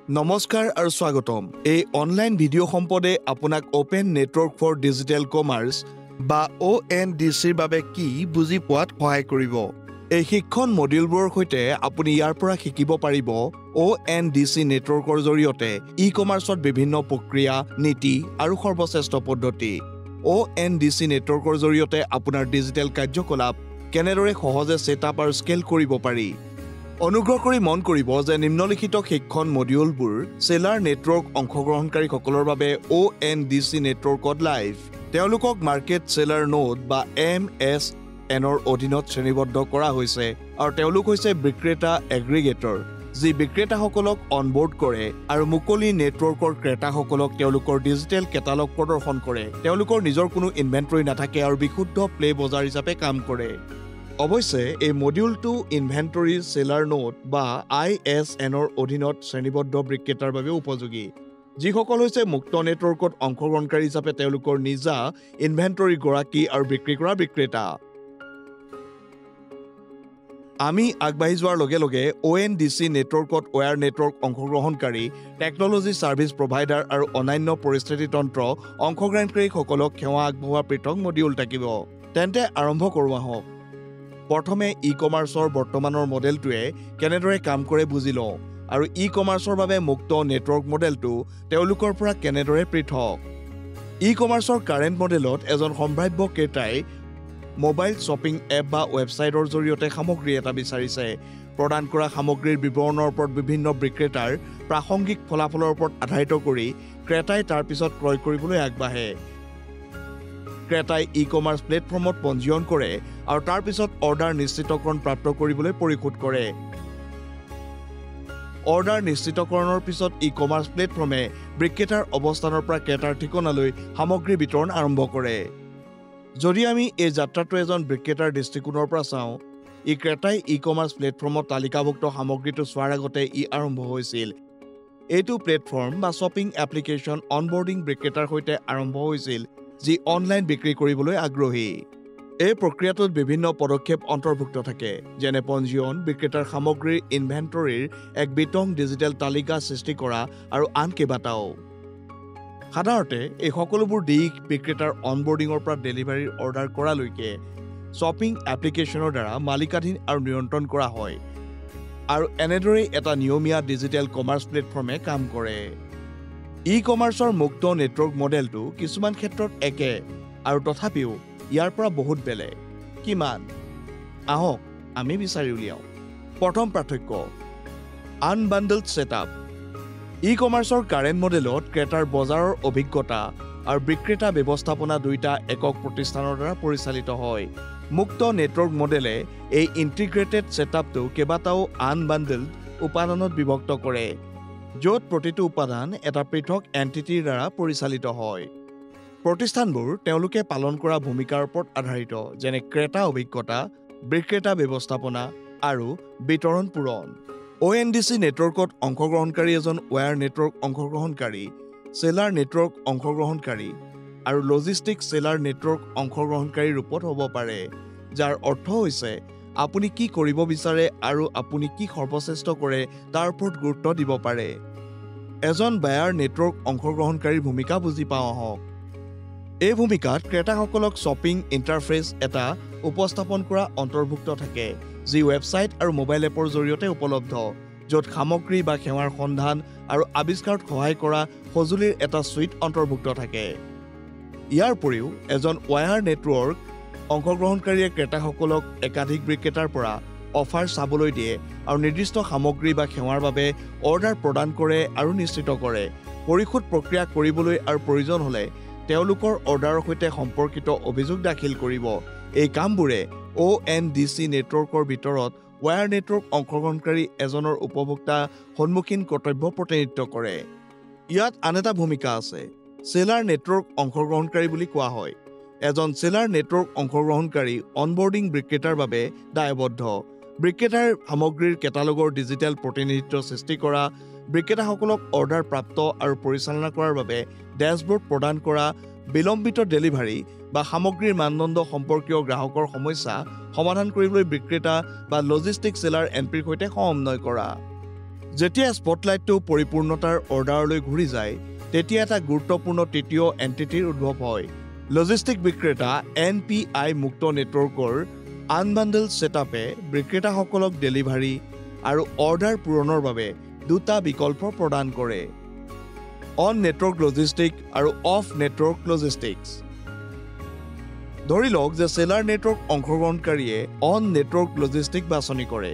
নমস্কাৰ আৰু স্বাগতম। এই অনলাইন ভিডিঅ' সম্পদে আপোনাক open network for digital commerce বা ONDCৰ বাবে কি বুজি পোৱাত সহায় কৰিব। এই শিক্ষণ মডিউলবোৰৰ সৈতে আপুনি ইয়াৰ পৰা শিকিব পাৰিব ONDC নেটৱৰ্কৰ জৰিয়তে ই-কমাৰ্চত বিভিন্ন প্ৰক্ৰিয়া, নীতি আৰু সৰ্বশ্ৰেষ্ঠ পদ্ধতি। ONDC নেটৱৰ্কৰ জৰিয়তে আপোনাৰ ডিজিটেল কাৰ্যকলাপ কেনেদৰে সহজে ছেটআপ আৰু স্কেল কৰিব পাৰি। অনুগ্ৰহ কৰি মন কৰিব যে নিম্নলিখিত শিক্ষণ মডিউলবোৰ চেলাৰ নেটৱৰ্ক অংশগ্ৰহণকাৰীসকলৰ বাবে ONDC নেটৱৰ্কত লাইভ। তেওঁলোকক মাৰ্কেট চেলাৰ নোড বা MSNৰ অধীনত শ্ৰেণীবদ্ধ কৰা হৈছে আৰু তেওঁলোক হৈছে বিক্ৰেতা এগ্ৰিগেটৰ, যি বিক্ৰেতাসকলক অনবোৰ্ড কৰে আৰু মুকলি নেটৱৰ্কৰ ক্ৰেতাসকলক তেওঁলোকৰ ডিজিটেল কেটালগ প্ৰদৰ্শন কৰে। তেওঁলোকৰ নিজৰ কোনো ইনভেণ্টৰী নাথাকে আৰু বিশুদ্ধ প্লে বজাৰ হিচাপে কাম কৰে। অৱশ্যে এই মডিউলটো ইনভেণ্টৰী চেলাৰ নোড বা ISNৰ অধীনত শ্ৰেণীবদ্ধ বিক্ৰেতাৰ বাবে উপযোগী, যিসকল হৈছে মুক্ত নেটৱৰ্কত অংশগ্ৰহণকাৰী হিচাপে তেওঁলোকৰ নিজা ইনভেণ্টৰী গৰাকী আৰু বিক্ৰী কৰা বিক্ৰেতা। আমি আগবাঢ়ি যোৱাৰ লগে লগে ONDC নেটৱৰ্কত ৱায়াৰ নেটৱৰ্ক অংশগ্ৰহণকাৰী, টেকনলজি ছাৰ্ভিচ প্ৰভাইডাৰ আৰু অন্যান্য পৰিস্থিতি তন্ত্ৰ অংশগ্ৰহণকাৰীসকলক সেৱা আগবঢ়োৱা পৃথক মডিউল থাকিব। তেন্তে আৰম্ভ কৰোঁ আহক। প্ৰথমে ই-কমাৰ্চৰ বৰ্তমানৰ মডেলটোৱে কেনেদৰে কাম কৰে বুজি লওঁ আৰু ই-কমাৰ্চৰ বাবে মুক্ত নেটৱৰ্ক মডেলটো তেওঁলোকৰ পৰা কেনেদৰে পৃথক। ই-কমাৰ্চৰ কাৰেণ্ট মডেলত এজন সম্ভাৱ্য ক্ৰেতাই মোবাইল শ্বপিং এপ বা ৱেবছাইটৰ জৰিয়তে সামগ্ৰী এটা বিচাৰিছে। প্ৰদান কৰা সামগ্ৰীৰ বিৱৰণৰ ওপৰত বিভিন্ন বিক্ৰেতাৰ প্ৰাসংগিক ফলাফলৰ ওপৰত আধাৰিত কৰি ক্ৰেতাই তাৰ পিছত ক্ৰয় কৰিবলৈ আগবাঢ়ে। ক্ৰেতাই ই-কমাৰ্চ প্লেটফৰ্মত পঞ্জীয়ন কৰে আৰু তাৰ পিছত অৰ্ডাৰ নিশ্চিতকৰণ প্ৰাপ্ত কৰিবলৈ পৰিশোধ কৰে। অৰ্ডাৰ নিশ্চিতকৰণৰ পিছত ই-কমাৰ্চ প্লেটফৰ্মে বিক্ৰেতাৰ অৱস্থানৰ পৰা ক্ৰেতাৰ ঠিকনালৈ সামগ্ৰী বিতৰণ আৰম্ভ কৰে। যদি আমি এই যাত্ৰাটো এজন বিক্ৰেতাৰ দৃষ্টিকোণৰ পৰা চাওঁ, ক্ৰেতাই ই-কমাৰ্চ প্লেটফৰ্মত তালিকাভুক্ত সামগ্ৰীটো চোৱাৰ আগতে আৰম্ভ হৈছিল। এইটো প্লেটফৰ্ম বা শ্বপিং এপ্লিকেশ্যন অনবোৰ্ডিং বিক্ৰেতাৰ সৈতে আৰম্ভ হৈছিল, যি অনলাইন বিক্ৰী কৰিবলৈ আগ্ৰহী। এই প্ৰক্ৰিয়াটোত বিভিন্ন পদক্ষেপ অন্তৰ্ভুক্ত থাকে, যেনে পঞ্জীয়ন, বিক্ৰেতাৰ সামগ্ৰীৰ ইনভেণ্টৰীৰ এক বিতং ডিজিটেল তালিকা সৃষ্টি কৰা আৰু আন কেইবাটাও। সাধাৰণতে এই সকলোবোৰ দিশ বিক্ৰেতাৰ অনবোৰ্ডিঙৰ পৰা ডেলিভাৰীৰ অৰ্ডাৰ কৰালৈকে শ্বপিং এপ্লিকেশ্যনৰ দ্বাৰা মালিকাধীন আৰু নিয়ন্ত্ৰণ কৰা হয়, আৰু এনেদৰেই এটা নিয়মীয়া ডিজিটেল কমাৰ্চ প্লেটফৰ্মে কাম কৰে। ই-কমাৰ্চৰ মুক্ত নেটৱৰ্ক মডেলটো কিছুমান ক্ষেত্ৰত একে আৰু তথাপিও ইয়াৰ পৰা বহুত বেলেগ। কিমান? আহক আমি বিচাৰি উলিয়াওঁ। প্ৰথম পাৰ্থক্য, আনবাণ্ডলড ছেটআপ। ই-কমাৰ্চৰ কাৰেণ্ট মডেলত ক্ৰেতাৰ বজাৰৰ অভিজ্ঞতা আৰু বিক্ৰেতা ব্যৱস্থাপনা দুয়োটা একক প্ৰতিষ্ঠানৰ দ্বাৰা পৰিচালিত হয়। মুক্ত নেটৱৰ্ক মডেলে এই ইণ্টিগ্ৰেটেড ছেটআপটো কেইবাটাও আনবাণ্ডলড উপাদানত বিভক্ত কৰে, য'ত প্ৰতিটো উপাদান এটা পৃথক এণ্টিটিৰ দ্বাৰা পৰিচালিত হয়। প্ৰতিষ্ঠানবোৰ তেওঁলোকে পালন কৰা ভূমিকাৰ ওপৰত আধাৰিত, যেনে ক্ৰেতা অভিজ্ঞতা, বিক্ৰেতা ব্যৱস্থাপনা আৰু বিতৰণ পূৰণ। ONDC নেটৱৰ্কত অংশগ্ৰহণকাৰী এজন ৱায়াৰ নেটৱৰ্ক অংশগ্ৰহণকাৰী, চেলাৰ নেটৱৰ্ক অংশগ্ৰহণকাৰী আৰু লজিষ্টিক চেলাৰ নেটৱৰ্ক অংশগ্ৰহণকাৰীৰ ৰূপত হ'ব পাৰে, যাৰ অৰ্থ হৈছে আপুনি কি কৰিব বিচাৰে আৰু আপুনি কি সৰ্বশ্ৰেষ্ঠ কৰে তাৰ ওপৰত গুৰুত্ব দিব পাৰে। এজন বায়াৰ নেটৱৰ্ক অংশগ্ৰহণকাৰীৰ ভূমিকা বুজি পাওঁ আহক। এই ভূমিকাত ক্ৰেতাসকলক শ্বপিং ইণ্টাৰফেচ এটা উপস্থাপন কৰা অন্তৰ্ভুক্ত থাকে, যি ৱেবছাইট আৰু মোবাইল এপৰ জৰিয়তে উপলব্ধ, য'ত সামগ্ৰী বা সেৱাৰ সন্ধান আৰু আৱিষ্কাৰত সহায় কৰা সঁজুলিৰ এটা ছুইট অন্তৰ্ভুক্ত থাকে। ইয়াৰ উপৰিও এজন ৱায়াৰ নেটৱৰ্ক অংশগ্ৰহণকাৰীয়ে ক্ৰেতাসকলক একাধিক বিক্ৰেতাৰ পৰা অফাৰ চাবলৈ দিয়ে আৰু নিৰ্দিষ্ট সামগ্ৰী বা সেৱাৰ বাবে অৰ্ডাৰ প্ৰদান কৰে আৰু নিশ্চিত কৰে। পৰিশোধ প্ৰক্ৰিয়া কৰিবলৈ আৰু প্ৰয়োজন হ'লে তেওঁলোকৰ অৰ্ডাৰৰ সৈতে সম্পৰ্কিত অভিযোগ দাখিল কৰিব। এই কামবোৰে ONDC নেটৱৰ্কৰ ভিতৰত ৱায়াৰ নেটৱৰ্ক অংশগ্ৰহণকাৰী এজনৰ উপভোক্তা সন্মুখীন কৰ্তব্য প্ৰতিনিধিত্ব কৰে। ইয়াত আন এটা ভূমিকা আছে, চেলাৰ নেটৱৰ্ক অংশগ্ৰহণকাৰী বুলি কোৱা হয়। এজন চেলাৰ নেটৱৰ্ক অংশগ্ৰহণকাৰী অনবোৰ্ডিং বিক্ৰেতাৰ বাবে দায়বদ্ধ। বিক্ৰেতাৰ সামগ্ৰীৰ কেটালগৰ ডিজিটেল প্ৰতিনিধিত্ব সৃষ্টি কৰা, বিক্ৰেতাসকলক অৰ্ডাৰ প্ৰাপ্ত আৰু পৰিচালনা কৰাৰ বাবে ডেছবৰ্ড প্ৰদান কৰা, বিলম্বিত ডেলিভাৰী বা সামগ্ৰীৰ মানদণ্ড সম্পৰ্কীয় গ্ৰাহকৰ সমস্যা সমাধান কৰিবলৈ বিক্ৰেতা বা লজিষ্টিক চেলাৰ এণ্ট্ৰিৰ সৈতে সমন্বয় কৰা। যেতিয়া স্পটলাইটটো পৰিপূৰ্ণতাৰ অৰ্ডাৰলৈ ঘূৰি যায় তেতিয়া এটা গুৰুত্বপূৰ্ণ তৃতীয় এণ্টিটিৰ উদ্ভৱ হয় লজিষ্টিক বিক্ৰেতা NPI মুক্ত নেটৱৰ্কৰ আনবান্ডল ছেটআপে বিক্ৰেতাসকলক ডেলিভাৰী আৰু অৰ্ডাৰ পূৰণৰ বাবে দুটা বিকল্প প্ৰদান কৰে অন নেটৱৰ্ক লজিষ্টিক আৰু অফ নেটৱৰ্ক লজিষ্টিক্স ধৰি লওক যে সেলাৰ নেটৱৰ্ক অংশগ্ৰহণকাৰীয়ে অন নেটৱৰ্ক লজিষ্টিক বাছনি কৰে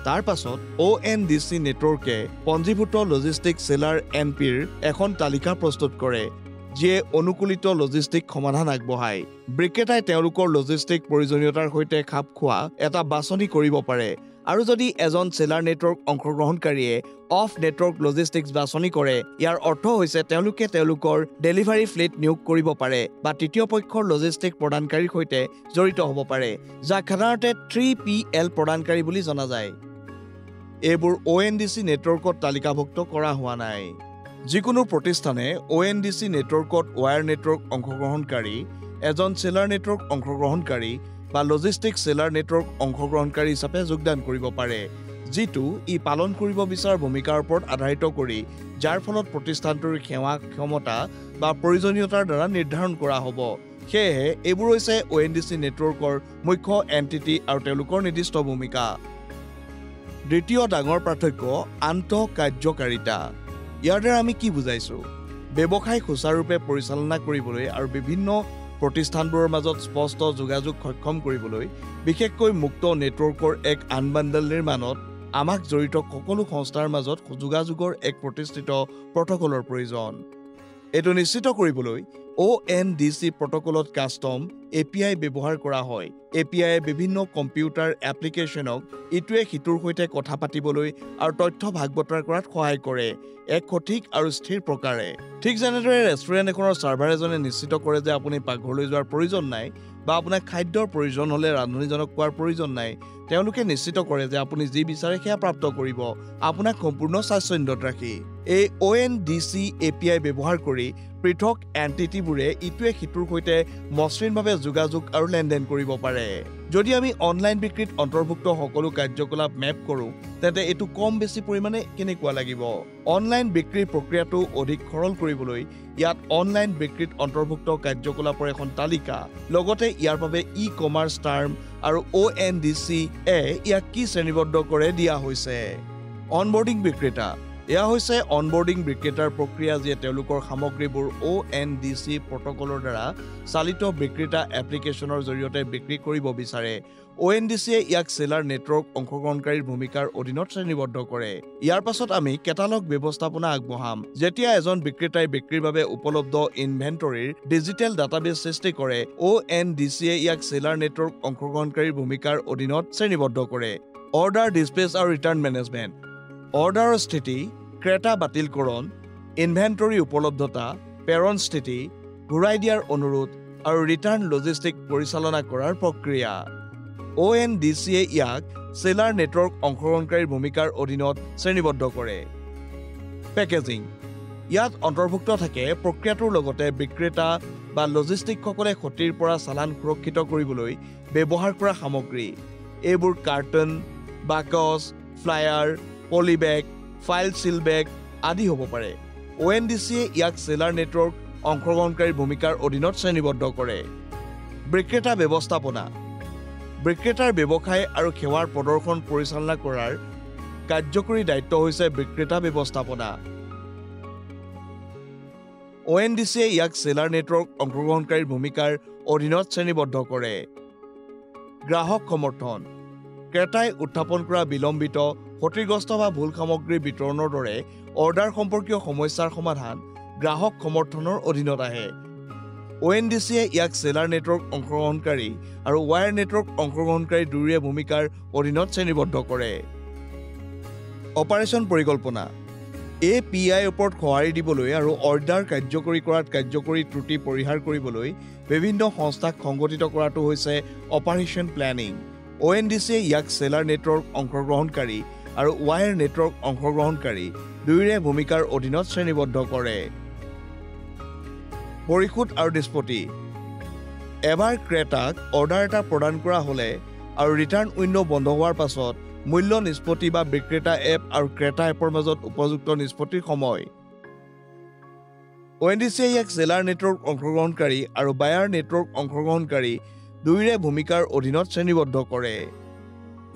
তাৰ পাছত ONDC নেটৱৰ্কে পঞ্জীভূত লজিষ্টিক সেলাৰ NPৰ এখন তালিকা প্ৰস্তুত কৰে যিয়ে অনুকূলিত লজিষ্টিক সমাধান আগবঢ়ায় বিক্ৰেতাই তেওঁলোকৰ লজিষ্টিক প্ৰয়োজনীয়তাৰ সৈতে খাপ খোৱা এটা বাছনি কৰিব পাৰে আৰু যদি এজন সেলাৰ নেটৱৰ্ক অংশগ্ৰহণকাৰীয়ে অফ নেটৱৰ্ক লজিষ্টিক্স বাছনি কৰে ইয়াৰ অৰ্থ হৈছে তেওঁলোকে তেওঁলোকৰ ডেলিভাৰী ফ্লিট নিয়োগ কৰিব পাৰে বা তৃতীয় পক্ষৰ লজিষ্টিক প্ৰদানকাৰীৰ সৈতে জড়িত হ'ব পাৰে যাক সাধাৰণতে 3PL প্ৰদানকাৰী বুলি জনা যায় এইবোৰ ONDC নেটৱৰ্কত তালিকাভুক্ত কৰা হোৱা নাই যিকোনো প্ৰতিষ্ঠানে ONDC নেটৱৰ্কত ৱায়াৰ নেটৱৰ্ক অংশগ্ৰহণকাৰী এজন সেলাৰ নেটৱৰ্ক অংশগ্ৰহণকাৰী বা লজিষ্টিক সেলাৰ নেটৱৰ্ক অংশগ্ৰহণকাৰী হিচাপে যোগদান কৰিব পাৰে যিটো ই পালন কৰিব বিচৰা ভূমিকাৰ ওপৰত আধাৰিত কৰি যাৰ ফলত প্ৰতিষ্ঠানটোৰ সেৱা ক্ষমতা বা প্ৰয়োজনীয়তাৰ দ্বাৰা নিৰ্ধাৰণ কৰা হ'ব সেয়েহে এইবোৰ হৈছে ONDC নেটৱৰ্কৰ মুখ্য এণ্টিটি আৰু তেওঁলোকৰ নিৰ্দিষ্ট ভূমিকা দ্বিতীয় ডাঙৰ পাৰ্থক্য আন্তঃকাৰ্যকাৰিতা ইয়াৰ দ্বাৰা আমি কি বুজাইছো ব্যৱসায় সুচাৰুৰূপে পৰিচালনা কৰিবলৈ আৰু বিভিন্ন প্ৰতিষ্ঠানবোৰৰ মাজত স্পষ্ট যোগাযোগ সক্ষম কৰিবলৈ বিশেষকৈ মুক্ত নেটৱৰ্কৰ এক আনবান্ডল নিৰ্মাণত আমাক জড়িত সকলো সংস্থাৰ মাজত যোগাযোগৰ এক প্ৰতিষ্ঠিত প্ৰটকলৰ প্ৰয়োজন এইটো নিশ্চিত কৰিবলৈ ONDC প্ৰটকলত কাষ্টম API ব্যৱহাৰ কৰা হয় API বিভিন্ন কম্পিউটাৰ এপ্লিকেশ্যনক ইটোৱে সিটোৰ সৈতে কথা পাতিবলৈ আৰু তথ্য ভাগ বতৰা কৰাত সহায় কৰে এক সঠিক আৰু স্থিৰ প্ৰকাৰে ঠিক যেনেদৰে ৰেষ্টুৰেণ্ট এখনৰ চাৰ্ভাৰ এজনে নিশ্চিত কৰে যে আপুনি পাকঘৰলৈ যোৱাৰ প্ৰয়োজন নাই বা আপোনাক খাদ্যৰ প্ৰয়োজন হ'লে ৰান্ধনীজনক কোৱাৰ প্ৰয়োজন নাই তেওঁলোকে নিশ্চিত কৰে যে আপুনি যি বিচাৰে সেয়া প্ৰাপ্ত কৰিব আপোনাক সম্পূৰ্ণ স্বাচ্ছন্দ্যত ৰাখি এই ONDC API ব্যৱহাৰ কৰি পৃথক এণ্টিটিবোৰে ইটোৱে সিটোৰ সৈতে মসৃণভাৱে যোগাযোগ আৰু লেনদেন কৰিব পাৰে যদি আমি অনলাইন বিক্ৰীত অন্তৰ্ভুক্ত সকলো কাৰ্যকলাপ মেপ কৰোঁ তেন্তে এইটো কম বেছি পৰিমাণে কেনেকুৱা লাগিব অনলাইন বিক্ৰীৰ প্ৰক্ৰিয়াটো অধিক সৰল কৰিবলৈ ইয়াত অনলাইন বিক্ৰীত অন্তৰ্ভুক্ত কাৰ্যকলাপৰ এখন তালিকা লগতে ইয়াৰ বাবে ই-কমাৰ্চ টাৰ্ম আৰু ONDC ইয়াক কি শ্ৰেণীবদ্ধ কৰে দিয়া হৈছে অনবোৰ্ডিং বিক্ৰেতা এয়া হৈছে অনবোৰ্ডিং বিক্ৰেতাৰ প্ৰক্ৰিয়া যিয়ে তেওঁলোকৰ সামগ্ৰীবোৰ ONDC প্ৰটকলৰ দ্বাৰা চালিত বিক্ৰেতা এপ্লিকেশ্যনৰ জৰিয়তে বিক্ৰী কৰিব বিচাৰে ONDCয়ে ইয়াক সেলাৰ নেটৱৰ্ক অংশগ্ৰহণকাৰীৰ ভূমিকাৰ অধীনত শ্ৰেণীবদ্ধ কৰে ইয়াৰ পাছত আমি কেটালগ ব্যৱস্থাপনা আগবঢ়াম যেতিয়া এজন বিক্ৰেতাই বিক্ৰীৰ বাবে উপলব্ধ ইনভেন্টৰীৰ ডিজিটেল ডাটাবেছ সৃষ্টি কৰে ONDCয়ে ইয়াক সেলাৰ নেটৱৰ্ক অংশগ্ৰহণকাৰীৰ ভূমিকাৰ অধীনত শ্ৰেণীবদ্ধ কৰে অৰ্ডাৰ ডিছপেচ আৰু ৰিটাৰ্ণ মেনেজমেণ্ট অৰ্ডাৰৰ স্থিতি ক্ৰেতা বাতিলকৰণ ইনভেন্টৰী উপলব্ধতা প্ৰেৰণ স্থিতি ঘূৰাই দিয়াৰ অনুৰোধ আৰু ৰিটাৰ্ণ লজিষ্টিক পৰিচালনা কৰাৰ প্ৰক্ৰিয়া ONDCয়ে ইয়াক সেলাৰ নেটৱৰ্ক অংশগ্ৰহণকাৰীৰ ভূমিকাৰ অধীনত শ্ৰেণীবদ্ধ কৰে পেকেজিং ইয়াত অন্তৰ্ভুক্ত থাকে প্ৰক্ৰিয়াটোৰ লগতে বিক্ৰেতা বা লজিষ্টিকসকলে ক্ষতিৰ পৰা চালান সুৰক্ষিত কৰিবলৈ ব্যৱহাৰ কৰা সামগ্ৰী এইবোৰ কাৰ্টন বাকচ ফ্লায়াৰ পলিবেগ ফাইল সিল বেগ আদি হ'ব পাৰে ONDCয়ে ইয়াক সেলাৰ নেটৱৰ্ক অংশগ্ৰহণকাৰীৰ ভূমিকাৰ অধীনত শ্ৰেণীবদ্ধ কৰে বিক্ৰেতা ব্যৱস্থাপনা বিক্ৰেতাৰ ব্যৱসায় আৰু সেৱাৰ প্ৰদৰ্শন পৰিচালনা কৰাৰ কাৰ্যকৰী দায়িত্ব হৈছে বিক্ৰেতা ব্যৱস্থাপনা ONDCয়ে ইয়াক সেলাৰ নেটৱৰ্ক অংশগ্ৰহণকাৰীৰ ভূমিকাৰ অধীনত শ্ৰেণীবদ্ধ কৰে গ্ৰাহক সমৰ্থন ক্ৰেতাই উত্থাপন কৰা বিলম্বিত ক্ষতিগ্ৰস্ত বা ভুল সামগ্ৰী বিতৰণৰ দৰে অৰ্ডাৰ সম্পৰ্কীয় সমস্যাৰ সমাধান গ্ৰাহক সমৰ্থনৰ অধীনত আহে ONDCয়ে ইয়াক সেলাৰ নেটৱৰ্ক অংশগ্ৰহণকাৰী আৰু ৱায়াৰ নেটৱৰ্ক অংশগ্ৰহণকাৰী দুয়োৰে ভূমিকাৰ অধীনত শ্ৰেণীবদ্ধ কৰে অপাৰেশ্যন পৰিকল্পনা API ওপৰত সঁহাৰি দিবলৈ আৰু অৰ্ডাৰ কাৰ্যকৰী কৰাত কাৰ্যকৰী ত্ৰুটি পৰিহাৰ কৰিবলৈ বিভিন্ন সংস্থাক সংগঠিত কৰাটো হৈছে অপাৰেশ্যন প্লেনিং ONDCয়ে ইয়াক সেলাৰ নেটৱৰ্ক অংশগ্ৰহণকাৰী আৰু ৱায়াৰ নেটৱৰ্ক অংশগ্ৰহণকাৰী দুয়োৰে ভূমিকাৰ অধীনত শ্ৰেণীবদ্ধ কৰে পৰিশোধ আৰু নিষ্পত্তি এবাৰ ক্ৰেতাক অৰ্ডাৰ এটা প্ৰদান কৰা হ'লে আৰু ৰিটাৰ্ণ উইন্ডো বন্ধ হোৱাৰ পাছত মূল্য নিষ্পত্তি বা বিক্ৰেতা এপ আৰু ক্ৰেতা এপৰ মাজত উপযুক্ত নিষ্পত্তিৰ সময় ONDCয়ে ইয়াক চেলাৰ নেটৱৰ্ক অংশগ্ৰহণকাৰী আৰু বায়াৰ নেটৱৰ্ক অংশগ্ৰহণকাৰী দুয়োৰে ভূমিকাৰ অধীনত শ্ৰেণীবদ্ধ কৰে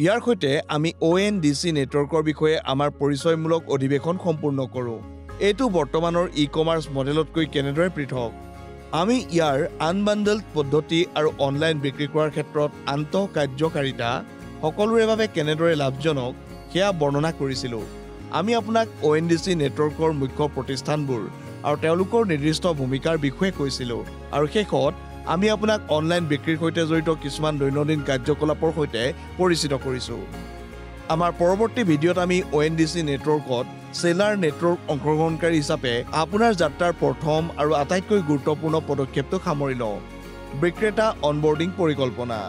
ইয়াৰ সৈতে আমি ONDC নেটৱৰ্কৰ বিষয়ে আমাৰ পৰিচয়মূলক অধিৱেশন সম্পূৰ্ণ কৰোঁ এইটো বৰ্তমানৰ ই-কমাৰ্চ মডেলতকৈ কেনেদৰে পৃথক আমি ইয়াৰ আনবাণ্ডেলড পদ্ধতি আৰু অনলাইন বিক্ৰী কৰাৰ ক্ষেত্ৰত আন্তঃকাৰ্যকাৰিতা সকলোৰে বাবে কেনেদৰে লাভজনক সেয়া বৰ্ণনা কৰিছিলোঁ আমি আপোনাক ONDC নেটৱৰ্কৰ মুখ্য প্ৰতিষ্ঠানবোৰ আৰু তেওঁলোকৰ নিৰ্দিষ্ট ভূমিকাৰ বিষয়ে কৈছিলোঁ আৰু শেষত আমি আপোনাক অনলাইন বিক্ৰীৰ সৈতে জড়িত কিছুমান দৈনন্দিন কাৰ্যকলাপৰ সৈতে পৰিচিত কৰিছোঁ আমাৰ পৰৱৰ্তী ভিডিঅ'ত আমি ONDC নেটৱৰ্কত চেলাৰ নেটৱৰ্ক অংশগ্ৰহণকাৰী হিচাপে আপোনাৰ যাত্ৰাৰ প্ৰথম আৰু আটাইতকৈ গুৰুত্বপূৰ্ণ পদক্ষেপটো সামৰি লওঁ বিক্ৰেতা অনবোৰ্ডিং পৰিকল্পনা